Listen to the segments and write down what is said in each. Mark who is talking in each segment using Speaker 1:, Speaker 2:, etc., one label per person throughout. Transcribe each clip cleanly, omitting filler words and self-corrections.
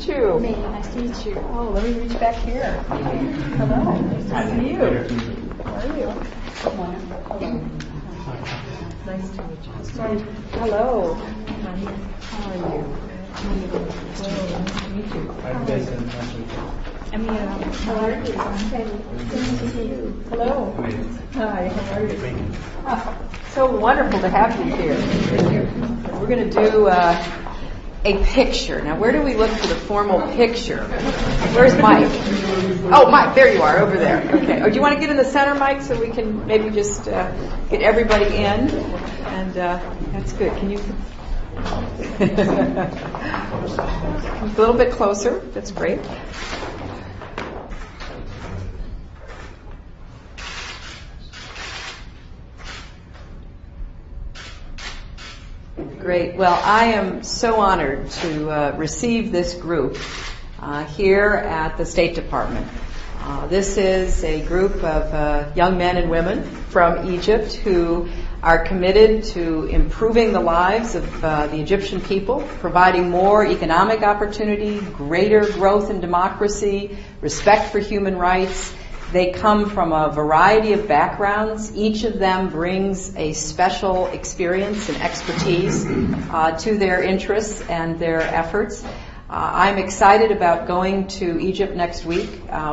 Speaker 1: meet you.
Speaker 2: Nice to meet you.
Speaker 1: Oh, let me reach back here. Hello. Nice to see you. How are you? Hello. Nice to meet you. Hello. How are you? Hello. Nice to meet you.
Speaker 2: How are you? Nice to see you.
Speaker 1: Hello. Hi, how are you? So wonderful to have you here. We're going to do a picture. Now, where do we look for the formal picture? Where's Mike? Oh, Mike, there you are, over there. Okay. Oh, do you want to get in the center, Mike, so we can maybe just get everybody in? And that's good. Can you... a little bit closer. That's great. Great. Well, I am so honored to receive this group here at the State Department. This is a group of young men and women from Egypt who are committed to improving the lives of the Egyptian people, providing more economic opportunity, greater growth in democracy, respect for human rights. They come from a variety of backgrounds. Each of them brings a special experience and expertise to their interests and their efforts. I'm excited about going to Egypt next week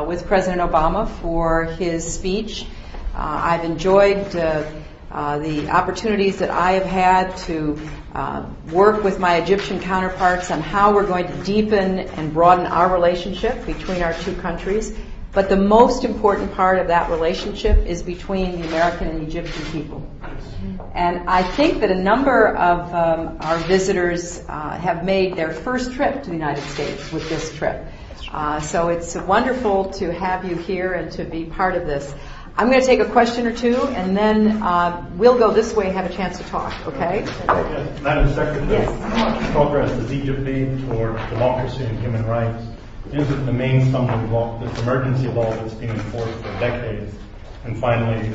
Speaker 1: with President Obama for his speech. I've enjoyed the opportunities that I have had to work with my Egyptian counterparts on how we're going to deepen and broaden our relationship between our two countries. But the most important part of that relationship is between the American and Egyptian people. And I think that a number of our visitors have made their first trip to the United States with this trip. So it's wonderful to have you here and to be part of this. I'm going to take a question or two, and then we'll go this way and have a chance to talk, okay?
Speaker 3: Yes. Madam Secretary,
Speaker 1: yes.
Speaker 3: How much progress has Egypt made toward democracy and human rights? Is it the main stumbling block, this emergency law that's been enforced for decades? And finally,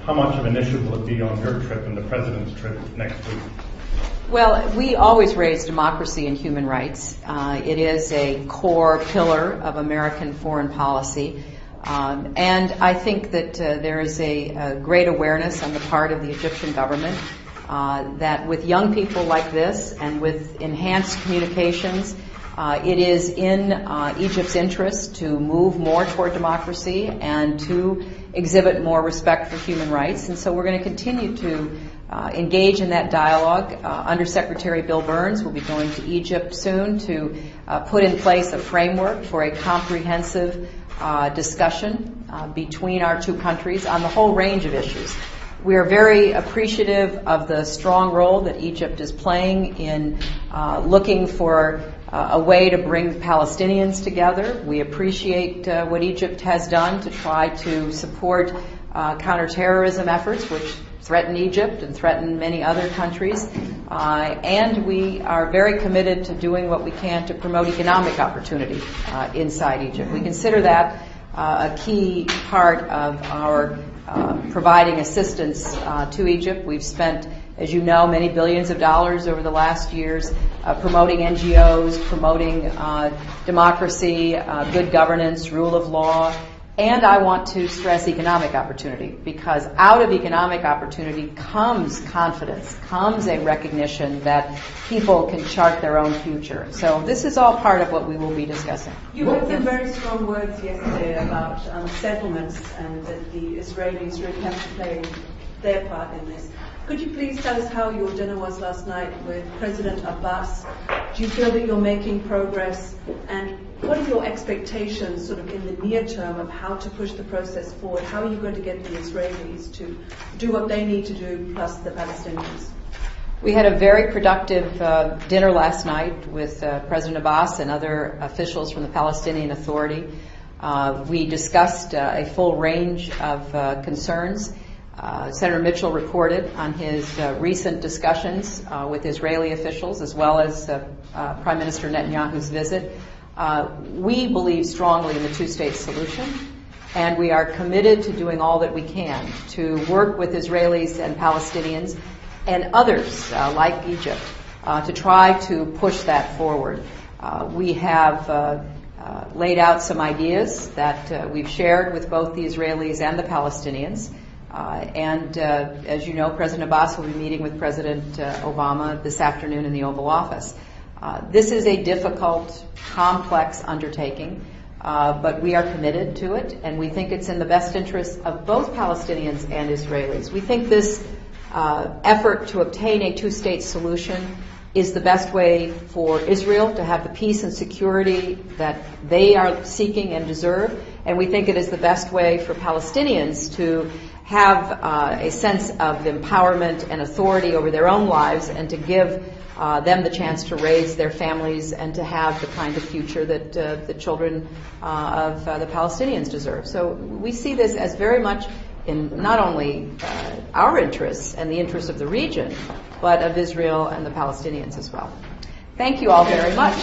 Speaker 3: how much of an issue will it be on your trip and the President's trip next week?
Speaker 1: Well, we always raise democracy and human rights. It is a core pillar of American foreign policy. And I think that there is a great awareness on the part of the Egyptian government that with young people like this and with enhanced communications, it is in Egypt's interest to move more toward democracy and to exhibit more respect for human rights. And so we're going to continue to engage in that dialogue. Undersecretary Bill Burns will be going to Egypt soon to put in place a framework for a comprehensive discussion between our two countries on the whole range of issues. We are very appreciative of the strong role that Egypt is playing in looking for a way to bring Palestinians together. We appreciate what Egypt has done to try to support counterterrorism efforts, which threaten Egypt and threaten many other countries. And we are very committed to doing what we can to promote economic opportunity inside Egypt. We consider that a key part of our providing assistance to Egypt. We've spent, as you know, many billions of dollars over the last years promoting NGOs, promoting democracy, good governance, rule of law. And I want to stress economic opportunity, because out of economic opportunity comes confidence, comes a recognition that people can chart their own future. So this is all part of what we will be discussing.
Speaker 4: You had some very strong words yesterday about settlements and that the Israelis really have to play their part in this. Could you please tell us how your dinner was last night with President Abbas? Do you feel that you're making progress? And what are your expectations sort of in the near term of how to push the process forward? How are you going to get the Israelis to do what they need to do, plus the Palestinians?
Speaker 1: We had a very productive dinner last night with President Abbas and other officials from the Palestinian Authority. We discussed a full range of concerns. Senator Mitchell reported on his recent discussions with Israeli officials, as well as Prime Minister Netanyahu's visit. We believe strongly in the two-state solution, and we are committed to doing all that we can to work with Israelis and Palestinians and others like Egypt to try to push that forward. We have laid out some ideas that we've shared with both the Israelis and the Palestinians. And as you know, President Abbas will be meeting with President Obama this afternoon in the Oval Office. This is a difficult, complex undertaking, but we are committed to it, and we think it's in the best interest of both Palestinians and Israelis. We think this effort to obtain a two-state solution is the best way for Israel to have the peace and security that they are seeking and deserve, and we think it is the best way for Palestinians to have a sense of empowerment and authority over their own lives, and to give them the chance to raise their families and to have the kind of future that the children of the Palestinians deserve. So we see this as very much in not only our interests and the interests of the region, but of Israel and the Palestinians as well. Thank you all very much.